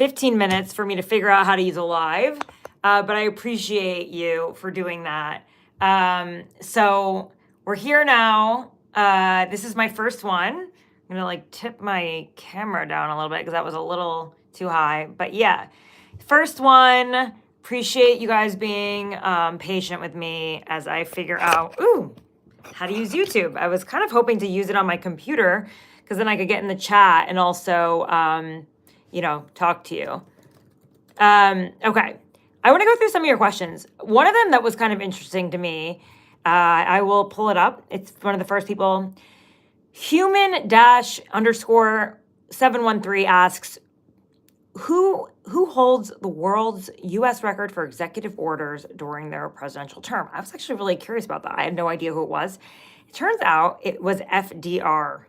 15 minutes for me to figure out how to use a live, but I appreciate you for doing that. So we're here now. This is my first one. I'm gonna like tip my camera down a little bit because that was a little too high, but yeah, first one. Appreciate you guys being patient with me as I figure out, how to use YouTube. I was kind of hoping to use it on my computer because then I could get in the chat and also, talk to you. Okay. I want to go through some of your questions. One of them that was kind of interesting to me, I will pull it up. It's one of the first people. Human-_713 asks, who holds the world's U.S. record for executive orders during their presidential term? I was actually really curious about that. I had no idea who it was. It turns out it was FDR.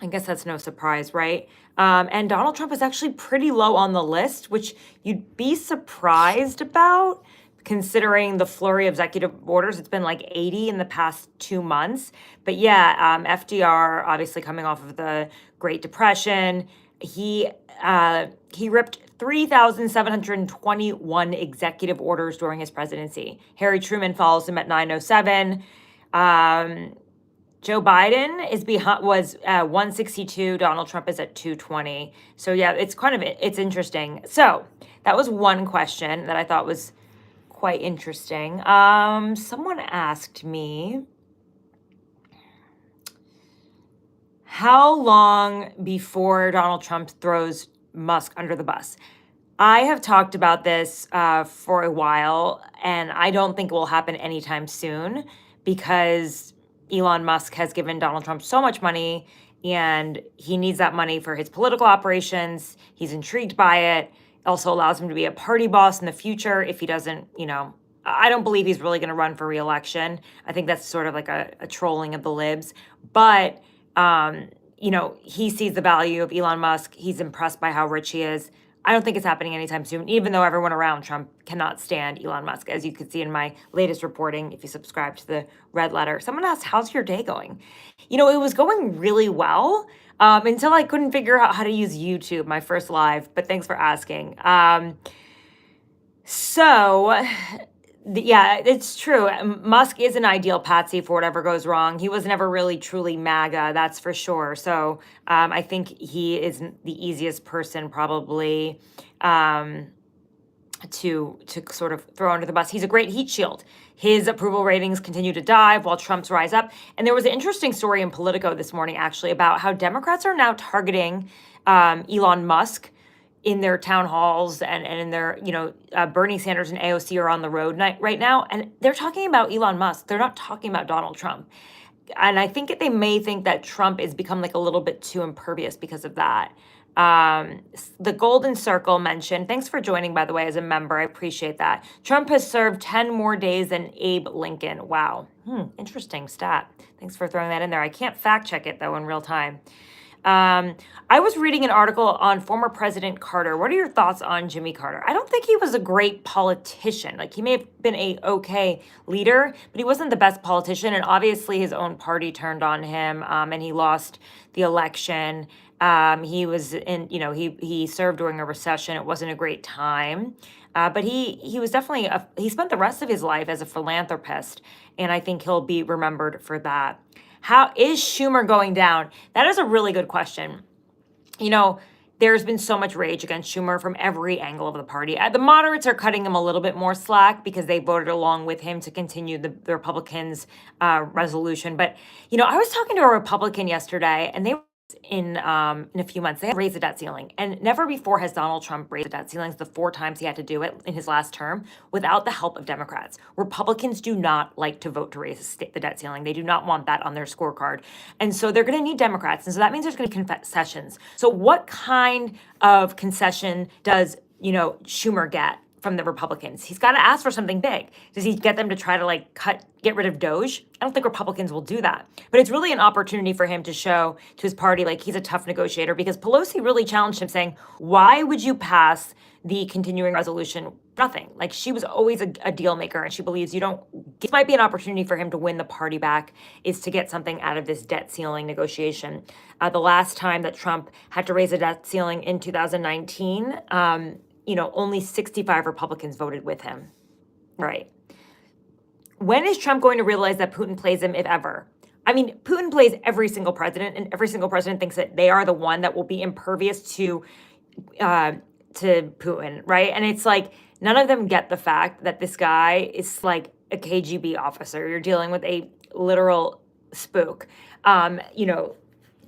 I guess that's no surprise, right? And Donald Trump is actually pretty low on the list, which you'd be surprised about considering the flurry of executive orders. It's been like 80 in the past 2 months. But yeah, FDR, obviously coming off of the Great Depression, he ripped 3,721 executive orders during his presidency. Harry Truman follows him at 907. Joe Biden was 162. Donald Trump is at 220. So yeah, it's interesting. So that was one question that I thought was quite interesting. Someone asked me, how long before Donald Trump throws Musk under the bus? I have talked about this for a while, and I don't think it will happen anytime soon because Elon Musk has given Donald Trump so much money, and he needs that money for his political operations. He's intrigued by it. It also allows him to be a party boss in the future if he doesn't, I don't believe he's really going to run for re-election. I think that's sort of like a trolling of the libs. But, he sees the value of Elon Musk. He's impressed by how rich he is. I don't think it's happening anytime soon, even though everyone around Trump cannot stand Elon Musk, as you could see in my latest reporting if you subscribe to the Red Letter. Someone asked, how's your day going? It was going really well until I couldn't figure out how to use YouTube, my first live, but thanks for asking. Yeah, it's true. Musk is an ideal patsy for whatever goes wrong. He was never really truly MAGA, that's for sure. So I think he is the easiest person probably to sort of throw under the bus. He's a great heat shield. His approval ratings continue to dive while Trump's rise up. And there was an interesting story in Politico this morning, actually, about how Democrats are now targeting Elon Musk in their town halls and in their, Bernie Sanders and AOC are on the road right now. And they're talking about Elon Musk. They're not talking about Donald Trump. And I think they may think that Trump has become like a little bit too impervious because of that. The Golden Circle mentioned, thanks for joining, by the way, as a member. I appreciate that. Trump has served 10 more days than Abe Lincoln. Wow. Interesting stat. Thanks for throwing that in there. I can't fact check it, though, in real time. I was reading an article on former President Carter. What are your thoughts on Jimmy Carter? I don't think he was a great politician. Like, he may have been a okay leader, but he wasn't the best politician. And obviously his own party turned on him, and he lost the election. He was he served during a recession. It wasn't a great time. But he was definitely, he spent the rest of his life as a philanthropist. And I think he'll be remembered for that. How is Schumer going down? That is a really good question. There's been so much rage against Schumer from every angle of the party. The moderates are cutting him a little bit more slack because they voted along with him to continue the Republicans' resolution. But, I was talking to a Republican yesterday, and they were in a few months, they had raised the debt ceiling. And never before has Donald Trump raised the debt ceilings, the 4 times he had to do it in his last term, without the help of Democrats. Republicans do not like to vote to raise the debt ceiling. They do not want that on their scorecard. And so they're going to need Democrats. And so that means there's going to be concessions. So what kind of concession does, Schumer get from the Republicans? He's got to ask for something big. Does he get them to try to get rid of DOGE? I don't think Republicans will do that. But it's really an opportunity for him to show to his party he's a tough negotiator, because Pelosi really challenged him saying, why would you pass the continuing resolution nothing. Like, she was always a deal maker, and she believes this might be an opportunity for him to win the party back, is to get something out of this debt ceiling negotiation. The last time that Trump had to raise a debt ceiling in 2019, only 65 Republicans voted with him. Right. When is Trump going to realize that Putin plays him, if ever? I mean, Putin plays every single president, and every single president thinks that they are the one that will be impervious to Putin, right? And it's like, none of them get the fact that this guy is like a KGB officer. You're dealing with a literal spook.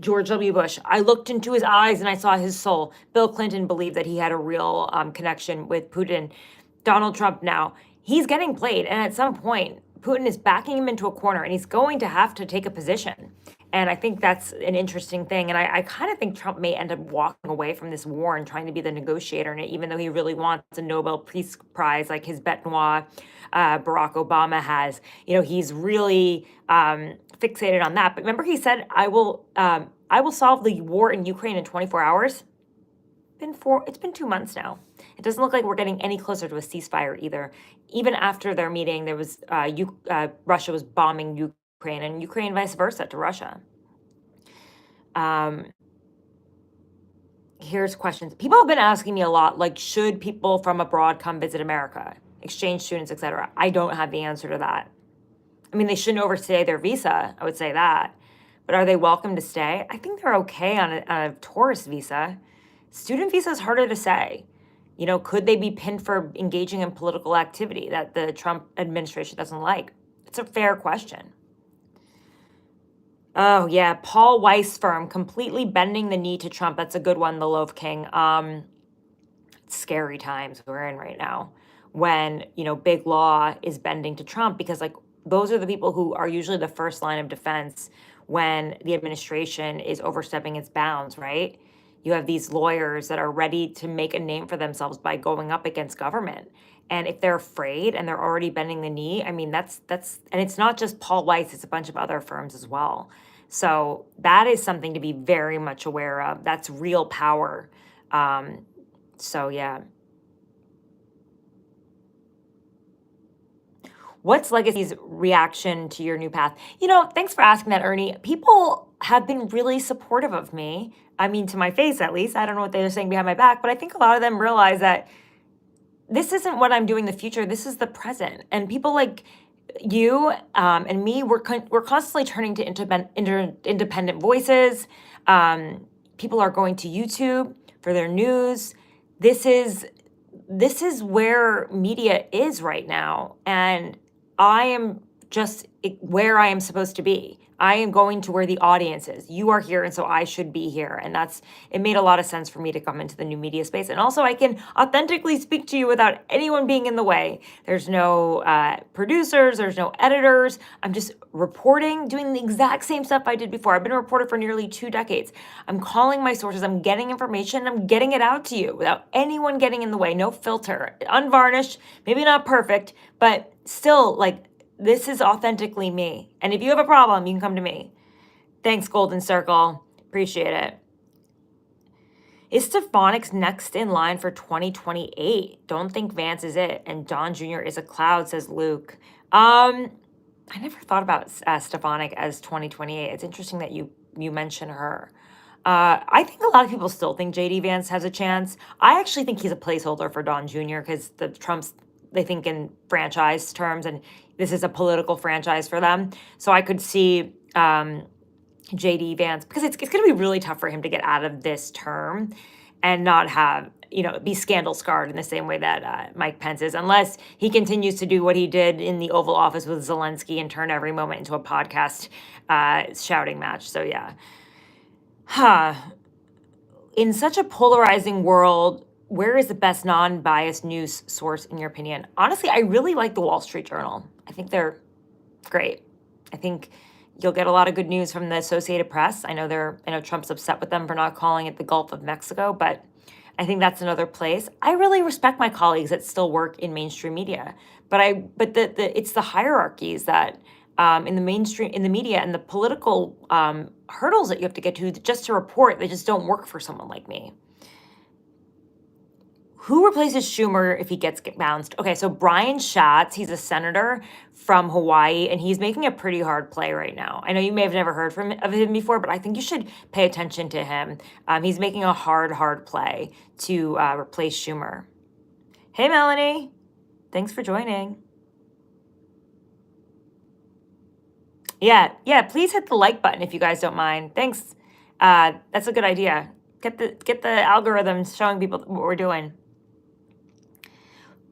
George W. Bush, I looked into his eyes and I saw his soul. Bill Clinton believed that he had a real connection with Putin. Donald Trump now, he's getting played. And at some point, Putin is backing him into a corner, and he's going to have to take a position. And I think that's an interesting thing. And I kind of think Trump may end up walking away from this war and trying to be the negotiator in it, even though he really wants a Nobel Peace Prize like his bête noire Barack Obama has. He's really fixated on that. But remember, he said, I will solve the war in Ukraine in 24 hours. It's been 2 months now. It doesn't look like we're getting any closer to a ceasefire either. Even after their meeting, there was Russia was bombing Ukraine, and Ukraine vice versa to Russia. Here's questions. People have been asking me a lot, like, should people from abroad come visit America, exchange students, etc.? I don't have the answer to that. I mean, they shouldn't overstay their visa. I would say that. But are they welcome to stay? I think they're okay on a tourist visa. Student visa is harder to say. Could they be pinned for engaging in political activity that the Trump administration doesn't like? It's a fair question. Oh, yeah. Paul Weiss firm completely bending the knee to Trump. That's a good one, the Loaf King. Scary times we're in right now when, big law is bending to Trump, because, like, those are the people who are usually the first line of defense when the administration is overstepping its bounds, right? You have these lawyers that are ready to make a name for themselves by going up against government. And if they're afraid and they're already bending the knee, I mean, that's, and it's not just Paul Weiss, it's a bunch of other firms as well. So that is something to be very much aware of. That's real power. So yeah. What's Legacy's reaction to your new path? Thanks for asking that, Ernie. People have been really supportive of me. I mean, to my face, at least. I don't know what they're saying behind my back, but I think a lot of them realize that this isn't what I'm doing in the future. This is the present. And people like you and me, we're constantly turning to independent voices. People are going to YouTube for their news. This is where media is right now. And I am just where I am supposed to be. I am going to where the audience is. You are here, and so I should be here. And it made a lot of sense for me to come into the new media space. And also, I can authentically speak to you without anyone being in the way. There's no producers, there's no editors. I'm just reporting, doing the exact same stuff I did before. I've been a reporter for nearly 2 decades. I'm calling my sources, I'm getting information, I'm getting it out to you without anyone getting in the way, no filter, unvarnished, maybe not perfect, but still, like, this is authentically me. And if you have a problem, you can come to me. Thanks, Golden Circle. Appreciate it. Is Stefanik's next in line for 2028? Don't think Vance is it. And Don Jr. is a cloud, says Luke. I never thought about Stefanik as 2028. It's interesting that you mention her. I think a lot of people still think JD Vance has a chance. I actually think he's a placeholder for Don Jr. because the Trumps, they think in franchise terms, and this is a political franchise for them. So I could see JD Vance, because it's going to be really tough for him to get out of this term and not have, be scandal scarred in the same way that Mike Pence is, unless he continues to do what he did in the Oval Office with Zelensky and turn every moment into a podcast shouting match. So yeah. In such a polarizing world, where is the best non-biased news source in your opinion? Honestly, I really like the Wall Street Journal. I think they're great. I think you'll get a lot of good news from the Associated Press. I know Trump's upset with them for not calling it the Gulf of Mexico, but I think that's another place. I really respect my colleagues that still work in mainstream media, but it's the hierarchies that in the mainstream, in the media, and the political hurdles that you have to get to just to report, they just don't work for someone like me. Who replaces Schumer if he gets bounced? Okay, so Brian Schatz, he's a senator from Hawaii, and he's making a pretty hard play right now. I know you may have never heard of him before, but I think you should pay attention to him. He's making a hard play to replace Schumer. Hey, Melanie. Thanks for joining. Yeah, please hit the like button if you guys don't mind. Thanks. That's a good idea. Get the algorithm showing people what we're doing.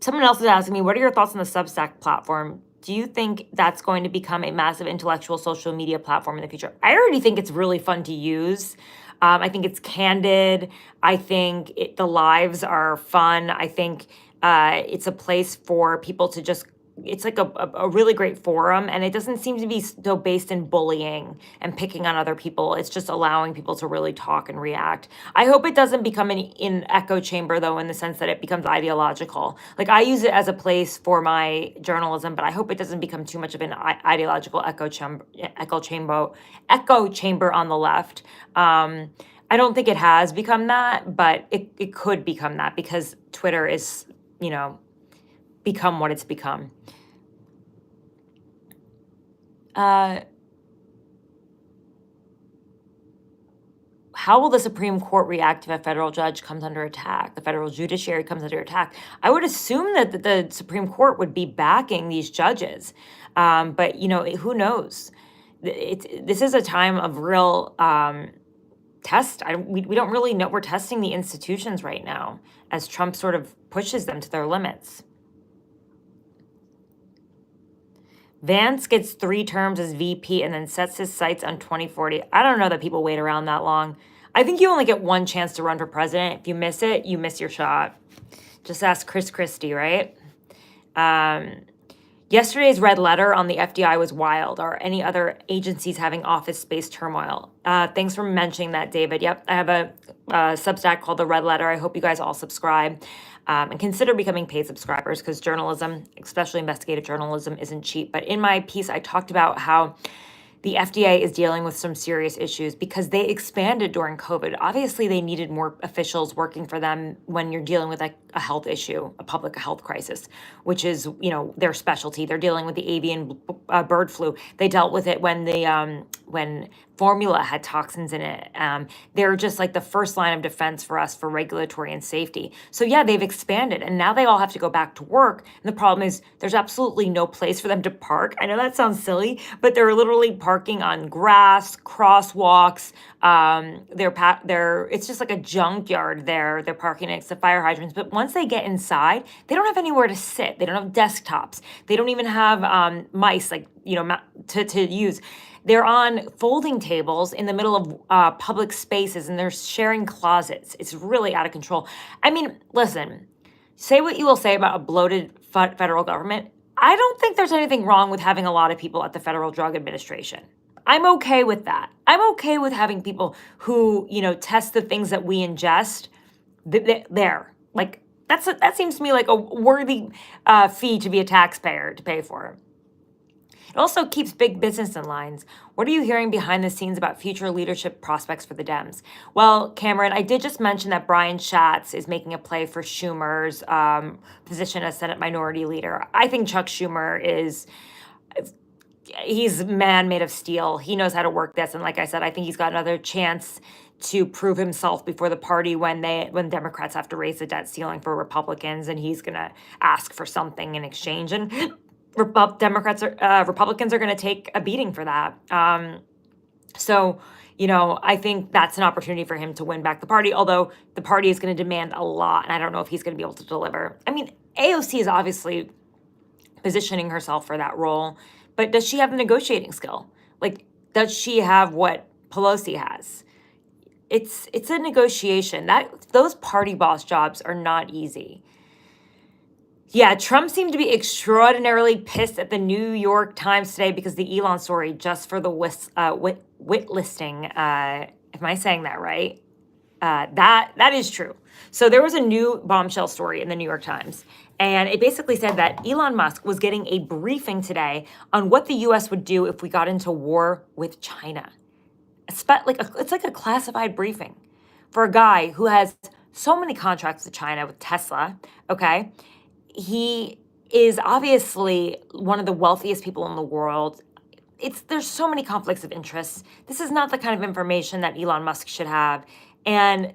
Someone else is asking me, what are your thoughts on the Substack platform? Do you think that's going to become a massive intellectual social media platform in the future? I already think it's really fun to use. I think it's candid. I think the lives are fun. I think it's a place for people to just, it's like a really great forum, and it doesn't seem to be so based in bullying and picking on other people. It's just allowing people to really talk and react. I hope it doesn't become an echo chamber, though, in the sense that it becomes ideological. Like, I use it as a place for my journalism, but I hope it doesn't become too much of an ideological echo chamber on the left. I don't think it has become that, but it could become that because Twitter is, become what it's become. How will the Supreme Court react if a federal judge comes under attack? The federal judiciary comes under attack. I would assume that the Supreme Court would be backing these judges. But, who knows? This is a time of real test. We don't really know. We're testing the institutions right now as Trump sort of pushes them to their limits. Vance gets 3 terms as VP and then sets his sights on 2040. I don't know that people wait around that long. I think you only get one chance to run for president. If you miss it, you miss your shot. Just ask Chris Christie, right? Yesterday's red letter on the FDI was wild. Are any other agencies having office space turmoil? Thanks for mentioning that, David. Yep, I have a Substack called The Red Letter. I hope you guys all subscribe. And consider becoming paid subscribers because journalism, especially investigative journalism, isn't cheap. But in my piece, I talked about how the FDA is dealing with some serious issues because they expanded during COVID. Obviously, they needed more officials working for them when you're dealing with a health issue, a public health crisis, which is, their specialty. They're dealing with the avian bird flu. They dealt with it when formula had toxins in it. They're just like the first line of defense for us for regulatory and safety. So yeah, they've expanded and now they all have to go back to work. And the problem is there's absolutely no place for them to park. I know that sounds silly, but they're literally parking on grass, crosswalks. It's just like a junkyard there. They're parking next to fire hydrants. But once they get inside, they don't have anywhere to sit. They don't have desktops. They don't even have mice to use. They're on folding tables in the middle of public spaces, and they're sharing closets. It's really out of control. I mean, listen, say what you will say about a bloated federal government. I don't think there's anything wrong with having a lot of people at the Federal Drug Administration. I'm okay with that. I'm okay with having people who, test the things that we ingest there. Like, that seems to me like a worthy fee to be a taxpayer to pay for. It also keeps big business in lines. What are you hearing behind the scenes about future leadership prospects for the Dems? Well, Cameron, I did just mention that Brian Schatz is making a play for Schumer's position as Senate Minority Leader. I think Chuck Schumer he's a man made of steel. He knows how to work this. And like I said, I think he's got another chance to prove himself before the party when Democrats have to raise the debt ceiling for Republicans, and he's going to ask for something in exchange. And Republicans are going to take a beating for that. So, I think that's an opportunity for him to win back the party, although the party is going to demand a lot, and I don't know if he's going to be able to deliver. I mean, AOC is obviously positioning herself for that role, but does she have the negotiating skill? Like, does she have what Pelosi has? It's a negotiation. Those party boss jobs are not easy. Yeah, Trump seemed to be extraordinarily pissed at the New York Times today because the Elon story, just for the wit listing. Am I saying that right? That is true. So there was a new bombshell story in the New York Times, and it basically said that Elon Musk was getting a briefing today on what the U.S. would do if we got into war with China. It's like a classified briefing for a guy who has so many contracts with China, with Tesla, okay? He is obviously one of the wealthiest people in the world. There's so many conflicts of interest. This is not the kind of information that Elon Musk should have. And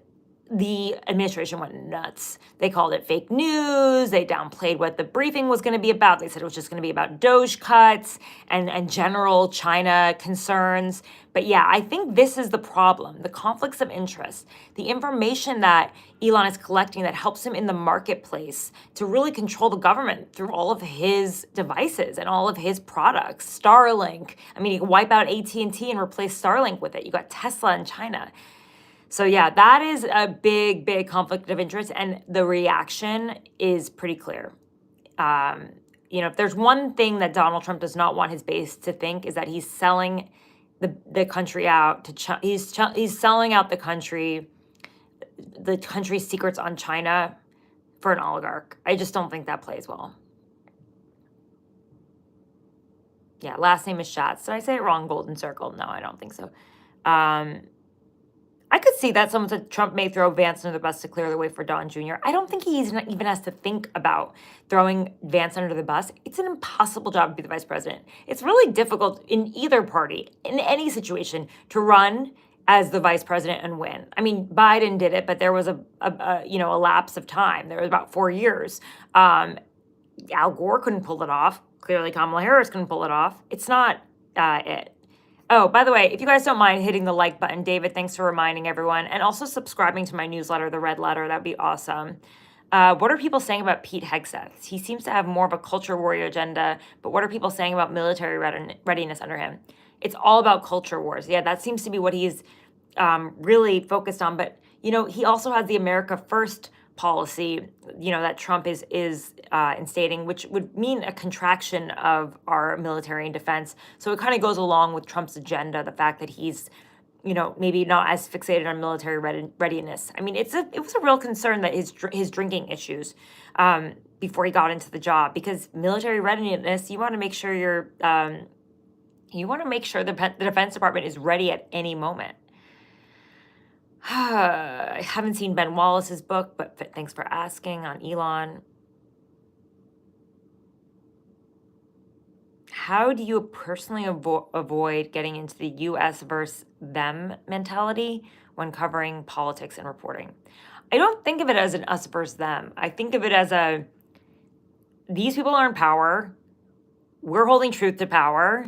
the administration went nuts. They called it fake news. They downplayed what the briefing was going to be about. They said it was just going to be about DOGE cuts and general China concerns. But yeah, I think this is the problem, the conflicts of interest, the information that Elon is collecting that helps him in the marketplace to really control the government through all of his devices and all of his products. Starlink. I mean, you can wipe out AT&T and replace Starlink with it. You got Tesla in China. So yeah, that is a big, big conflict of interest, and the reaction is pretty clear. If there's one thing that Donald Trump does not want his base to think is that he's selling the country out to he's selling out the country's secrets on China for an oligarch. I just don't think that plays well. Yeah, last name is Schatz. Did I say it wrong? Golden Circle? No, I don't think so. I could see that someone said Trump may throw Vance under the bus to clear the way for Don Jr. I don't think he even has to think about throwing Vance under the bus. It's an impossible job to be the vice president. It's really difficult in either party, in any situation, to run as the vice president and win. I mean, Biden did it, but there was a lapse of time. There was about 4 years. Al Gore couldn't pull it off. Clearly, Kamala Harris couldn't pull it off. It's not it. Oh, by the way, if you guys don't mind hitting the like button, David, thanks for reminding everyone. And also subscribing to my newsletter, The Red Letter. That'd be awesome. What are people saying about Pete Hegseth? He seems to have more of a culture warrior agenda, but what are people saying about military readiness under him? It's all about culture wars. Yeah, that seems to be what he's really focused on. But, he also has the America First policy, that Trump is instating, which would mean a contraction of our military and defense. So it kind of goes along with Trump's agenda, the fact that he's, maybe not as fixated on military readiness. I mean, it was a real concern that his drinking issues before he got into the job, because military readiness, you want to make sure the Defense Department is ready at any moment. I haven't seen Ben Wallace's book, but thanks for asking on Elon. How do you personally avoid getting into the US versus them mentality when covering politics and reporting? I don't think of it as an us versus them. I think of it as these people are in power. We're holding truth to power.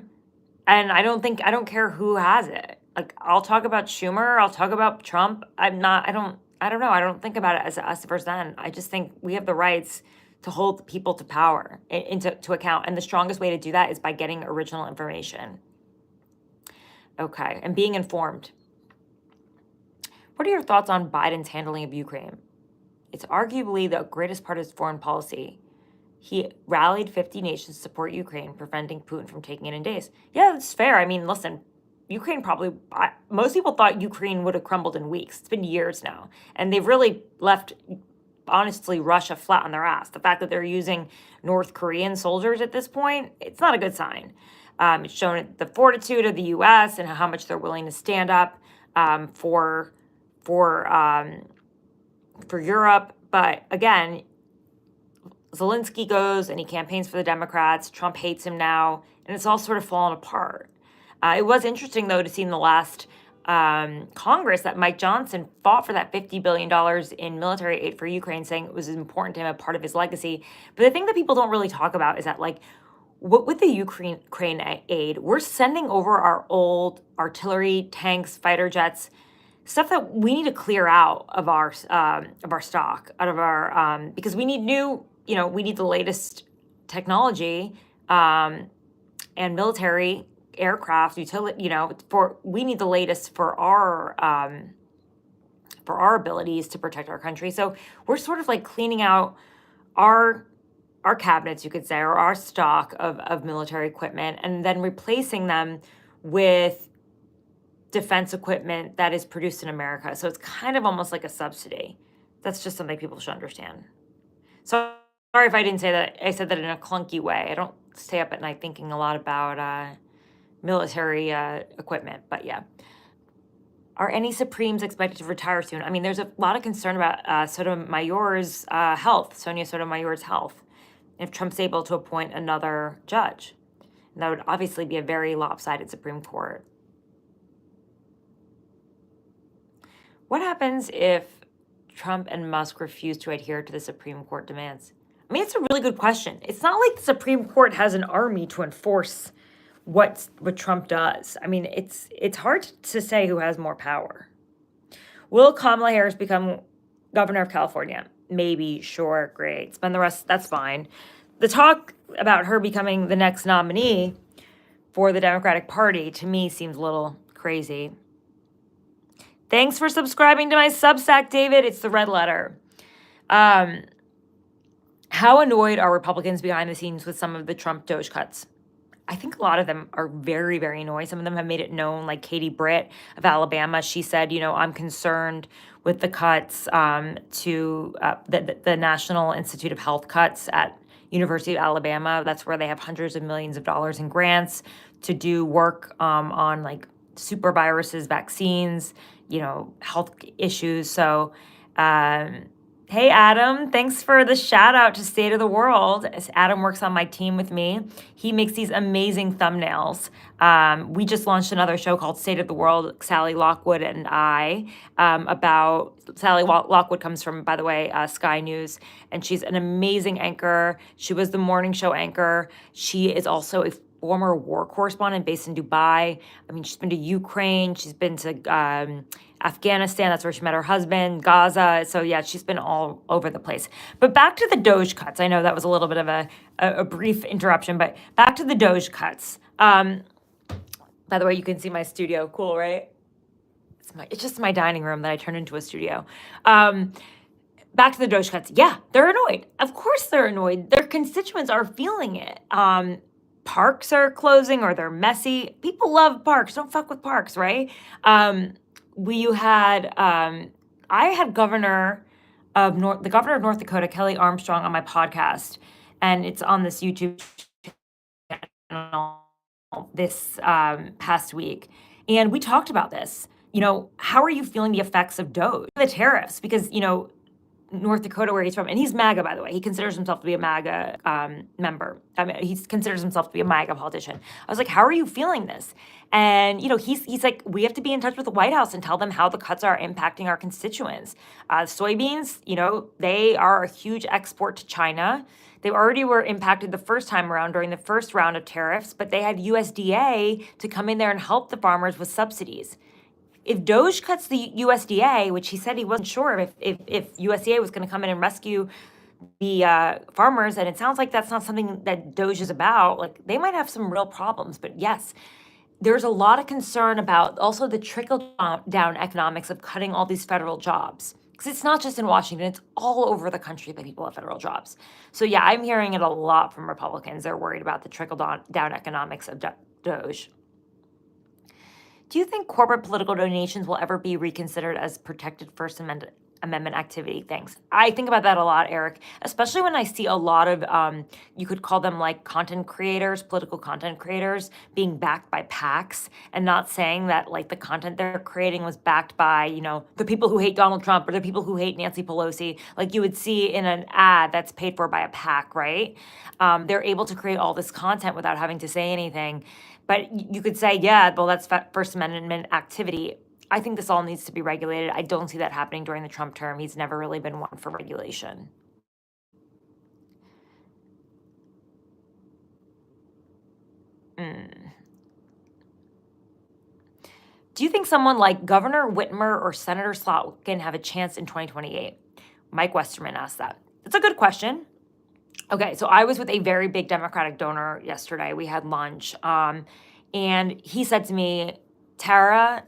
And I don't care who has it. Like, I'll talk about Schumer, I'll talk about Trump. I don't know. I don't think about it as us versus them. I just think we have the rights to hold people to power into account. And the strongest way to do that is by getting original information. Okay, and being informed. What are your thoughts on Biden's handling of Ukraine? It's arguably the greatest part of his foreign policy. He rallied 50 nations to support Ukraine, preventing Putin from taking it in days. Yeah, that's fair. I mean, listen, Ukraine most people thought Ukraine would have crumbled in weeks. It's been years now. And they've really left, honestly, Russia flat on their ass. The fact that they're using North Korean soldiers at this point, it's not a good sign. It's shown the fortitude of the U.S. and how much they're willing to stand up for Europe. But again, Zelensky goes and he campaigns for the Democrats. Trump hates him now, and it's all sort of fallen apart. It was interesting, though, to see in the last Congress that Mike Johnson fought for that $50 billion in military aid for Ukraine, saying it was important to him, a part of his legacy. But the thing that people don't really talk about is that, like, with the Ukraine aid, we're sending over our old artillery, tanks, fighter jets, stuff that we need to clear out of our stock, because we need we need the latest technology and military aircraft, utility, we need the latest for our abilities to protect our country. So we're sort of like cleaning out our cabinets, you could say, or our stock of military equipment, and then replacing them with defense equipment that is produced in America. So it's kind of almost like a subsidy. That's just something people should understand. So sorry if I didn't say that. I said that in a clunky way. I don't stay up at night thinking a lot about military equipment, but yeah. Are any Supremes expected to retire soon? I mean, there's a lot of concern about Sotomayor's health, Sonia Sotomayor's health, if Trump's able to appoint another judge. And that would obviously be a very lopsided Supreme Court. What happens if Trump and Musk refuse to adhere to the Supreme Court demands? I mean, it's a really good question. It's not like the Supreme Court has an army to enforce what Trump does. I mean, it's hard to say who has more power. Will Kamala Harris become governor of California? Maybe, sure, great. Spend the rest, that's fine. The talk about her becoming the next nominee for the Democratic Party, to me, seems a little crazy. Thanks for subscribing to my Substack, David. It's the red letter. How annoyed are Republicans behind the scenes with some of the Trump DOGE cuts? I think a lot of them are very, very annoyed. Some of them have made it known, like Katie Britt of Alabama. She said, I'm concerned with the cuts to the National Institute of Health cuts at University of Alabama. That's where they have hundreds of millions of dollars in grants to do work on like super viruses, vaccines, health issues. So, hey, Adam, thanks for the shout out to State of the World. Adam works on my team with me. He makes these amazing thumbnails. We just launched another show called State of the World, Sally Lockwood and I, about Sally Lockwood comes from, by the way, Sky News, and she's an amazing anchor. She was the morning show anchor. She is also a former war correspondent based in Dubai. I mean, she's been to Ukraine. She's been to Afghanistan. That's where she met her husband, Gaza. So yeah, she's been all over the place. But back to the DOGE cuts. I know that was a little bit of a brief interruption, but back to the DOGE cuts. By the way, you can see my studio. Cool, right? It's just my dining room that I turned into a studio. Back to the DOGE cuts. Yeah, they're annoyed. Of course they're annoyed. Their constituents are feeling it. Parks are closing or they're messy. People love parks. Don't fuck with parks, right? I had the governor of North Dakota, Kelly Armstrong, on my podcast, and it's on this YouTube channel this past week. And we talked about this. How are you feeling the effects of DOGE, the tariffs? Because, North Dakota, where he's from, and he's MAGA, by the way. He considers himself to be a MAGA member. I mean, he considers himself to be a MAGA politician. I was like, how are you feeling this? And, he's like, we have to be in touch with the White House and tell them how the cuts are impacting our constituents. Soybeans, they are a huge export to China. They already were impacted the first time around during the first round of tariffs, but they had USDA to come in there and help the farmers with subsidies. If DOGE cuts the USDA, which he said he wasn't sure if USDA was going to come in and rescue the farmers, and it sounds like that's not something that DOGE is about, like they might have some real problems. But yes, there's a lot of concern about also the trickle-down economics of cutting all these federal jobs. Because it's not just in Washington, it's all over the country that people have federal jobs. So yeah, I'm hearing it a lot from Republicans. They're worried about the trickle-down economics of DOGE. Do you think corporate political donations will ever be reconsidered as protected First Amendment activity? Thanks. I think about that a lot, Eric, especially when I see a lot of, you could call them like content creators, political content creators, being backed by PACs and not saying that like the content they're creating was backed by, the people who hate Donald Trump or the people who hate Nancy Pelosi, like you would see in an ad that's paid for by a PAC, right? They're able to create all this content without having to say anything. But you could say, yeah, well, that's First Amendment activity. I think this all needs to be regulated. I don't see that happening during the Trump term. He's never really been one for regulation. Do you think someone like Governor Whitmer or Senator Slotkin have a chance in 2028? Mike Westerman asked that. It's a good question. Okay, so I was with a very big Democratic donor yesterday. We had lunch, and he said to me, Tara,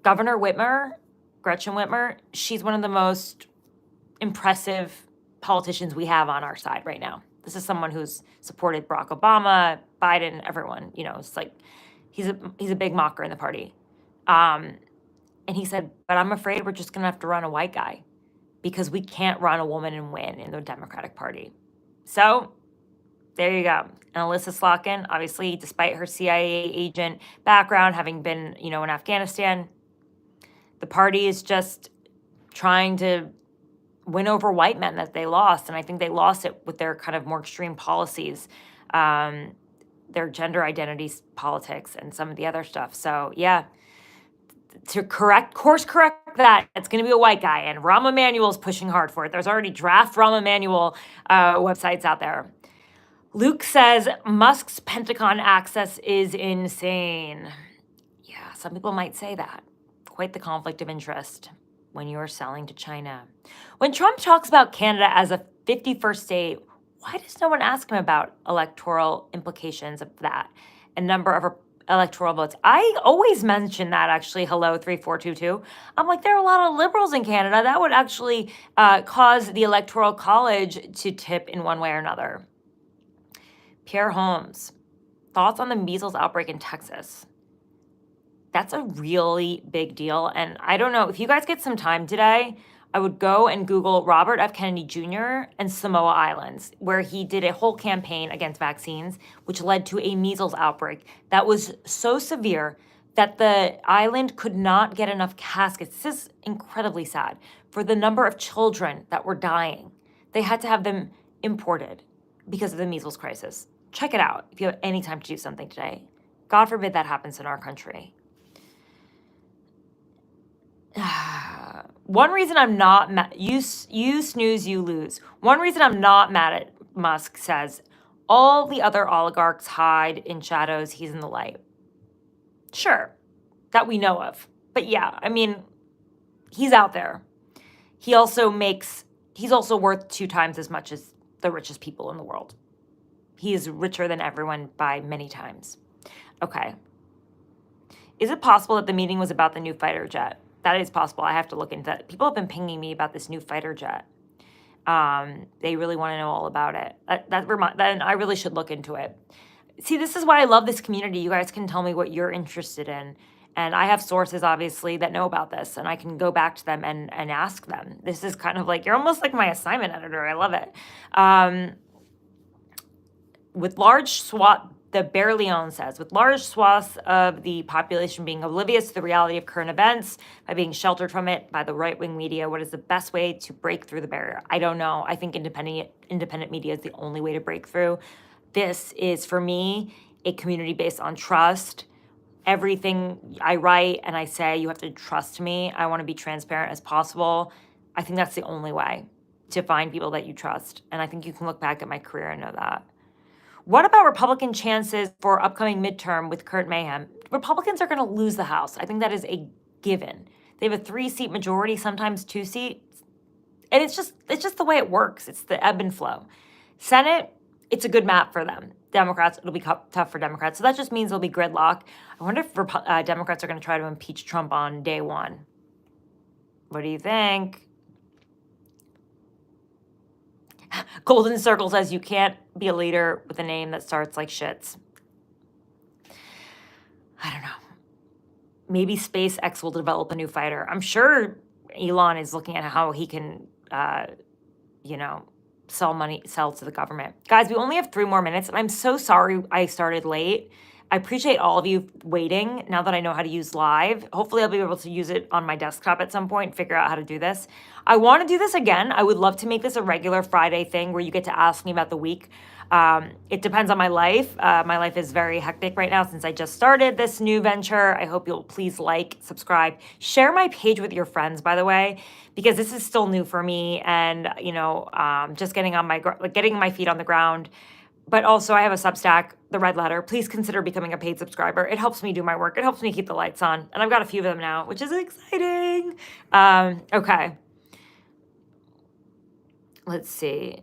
Governor Whitmer, Gretchen Whitmer, she's one of the most impressive politicians we have on our side right now. This is someone who's supported Barack Obama, Biden, everyone. It's like he's a big mocker in the party. And he said, but I'm afraid we're just going to have to run a white guy because we can't run a woman and win in the Democratic Party. So there you go. And Alyssa Slotkin, obviously, despite her CIA agent background, having been, in Afghanistan, The party is just trying to win over white men that they lost, and I think they lost it with their kind of more extreme policies, their gender identities politics, and some of the other stuff. So yeah, to course correct that, it's going to be a white guy, and Rahm Emanuel's pushing hard for it. There's already draft Rahm Emanuel websites out there. Luke says Musk's Pentagon access is insane. Yeah, some people might say that. Quite the conflict of interest when you're selling to China. When Trump talks about Canada as a 51st state, why does no one ask him about electoral implications of that and number of electoral votes? I always mention that, actually. Hello, 3422. I'm like, there are a lot of liberals in Canada. That would actually cause the Electoral College to tip in one way or another. Pierre Holmes, thoughts on the measles outbreak in Texas? That's a really big deal. And I don't know, if you guys get some time today, I would go and Google Robert F. Kennedy Jr. and Samoa Islands, where he did a whole campaign against vaccines, which led to a measles outbreak that was so severe that the island could not get enough caskets. This is incredibly sad for the number of children that were dying. They had to have them imported because of the measles crisis. Check it out if you have any time to do something today. God forbid that happens in our country. One reason I'm not mad, you snooze, you lose. One reason I'm not mad at Musk says, all the other oligarchs hide in shadows, he's in the light. Sure, that we know of. But yeah, I mean, he's out there. He's also worth 2 times as much as the richest people in the world. He is richer than everyone by many times. Okay. Is it possible that the meeting was about the new fighter jet? That is possible. I have to look into that. People have been pinging me about this new fighter jet. They really want to know all about it. Then I really should look into it. See, this is why I love this community. You guys can tell me what you're interested in. And I have sources, obviously, that know about this. And I can go back to them and ask them. This is kind of like, you're almost like my assignment editor. I love it. The Berleon says, with large swaths of the population being oblivious to the reality of current events, by being sheltered from it by the right-wing media, what is the best way to break through the barrier? I don't know. I think independent media is the only way to break through. This is, for me, a community based on trust. Everything I write and I say, you have to trust me. I want to be transparent as possible. I think that's the only way to find people that you trust. And I think you can look back at my career and know that. What about Republican chances for upcoming midterm with current mayhem? Republicans are going to lose the House. I think that is a given. They have a 3-seat majority, sometimes 2 seats. And it's just the way it works. It's the ebb and flow. Senate, it's a good map for them. Democrats, it'll be tough for Democrats. So that just means there'll be gridlock. I wonder if Democrats are going to try to impeach Trump on day 1. What do you think? Golden Circle says you can't be a leader with a name that starts like shits. I don't know. Maybe SpaceX will develop a new fighter. I'm sure Elon is looking at how he can, sell to the government. Guys, we only have 3 more minutes, and I'm so sorry I started late. I appreciate all of you waiting now that I know how to use live. Hopefully I'll be able to use it on my desktop at some point and figure out how to do this. I want to do this again. I would love to make this a regular Friday thing where you get to ask me about the week. It depends on my life. My life is very hectic right now since I just started this new venture. I hope you'll please like, subscribe, share my page with your friends, by the way, because this is still new for me and, just getting my feet on the ground. But also I have a Substack, The Red Letter. Please consider becoming a paid subscriber. It helps me do my work. It helps me keep the lights on. And I've got a few of them now, which is exciting. Okay. Let's see.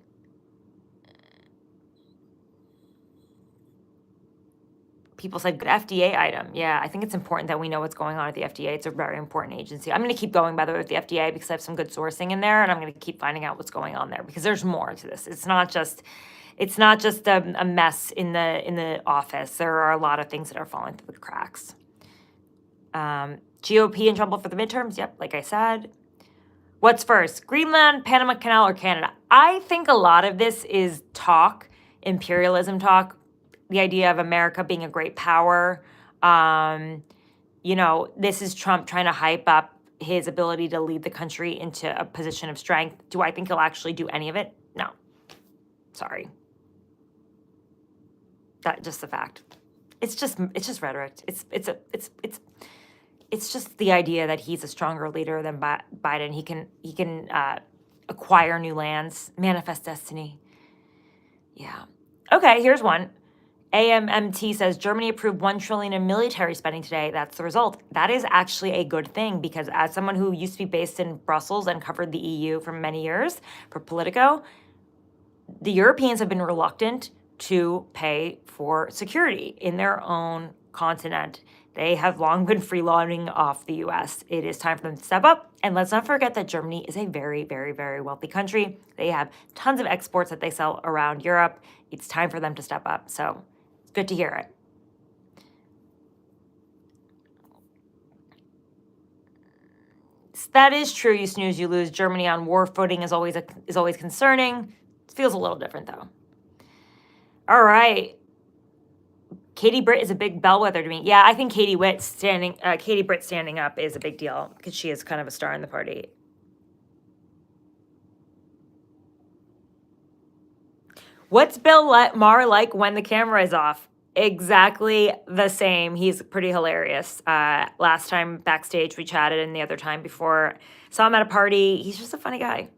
People said good FDA item. Yeah, I think it's important that we know what's going on at the FDA. It's a very important agency. I'm going to keep going, by the way, with the FDA because I have some good sourcing in there, and I'm going to keep finding out what's going on there because there's more to this. It's not just a mess in the office. There are a lot of things that are falling through the cracks. GOP in trouble for the midterms? Yep, like I said. What's first, Greenland, Panama Canal, or Canada? I think a lot of this is talk, imperialism talk, the idea of America being a great power. This is Trump trying to hype up his ability to lead the country into a position of strength. Do I think he'll actually do any of it? No. Sorry. That's just the fact. It's just rhetoric. It's just the idea that he's a stronger leader than Biden. He can acquire new lands, manifest destiny. Yeah. Okay, here's one. AMMT says Germany approved $1 trillion in military spending today. That's the result. That is actually a good thing, because as someone who used to be based in Brussels and covered the EU for many years for Politico, the Europeans have been reluctant to pay for security in their own continent. They have long been freeloading off the US. It is time for them to step up. And let's not forget that Germany is a very, very, very wealthy country. They have tons of exports that they sell around Europe. It's time for them to step up. So it's good to hear it. That is true. You snooze, you lose. Germany on war footing is always concerning. It feels a little different, though. All right. Katie Britt is a big bellwether to me. Yeah, I think Katie Britt standing up is a big deal, because she is kind of a star in the party. What's Bill Maher like when the camera is off? Exactly the same. He's pretty hilarious. Last time backstage we chatted, and the other time before, saw him at a party. He's just a funny guy.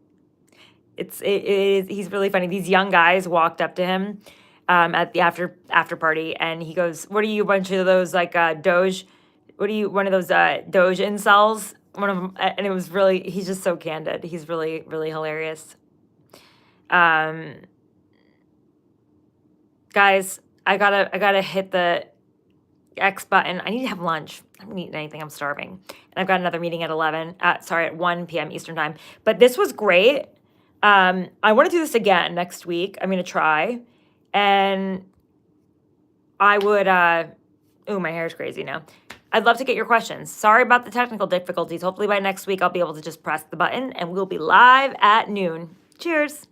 He's really funny. These young guys walked up to him at the after party, and he goes, "What are you, a bunch of those like DOGE? What are you, one of those DOGE incels?" One of them, and it was really, he's just so candid. He's really, really hilarious. Guys, I gotta hit the X button. I need to have lunch. I haven't eaten anything. I'm starving, and I've got another meeting at 1 p.m. Eastern time. But this was great. I want to do this again next week. I'm gonna try. And I would, my hair's crazy now. I'd love to get your questions. Sorry about the technical difficulties. Hopefully by next week, I'll be able to just press the button and we'll be live at noon. Cheers.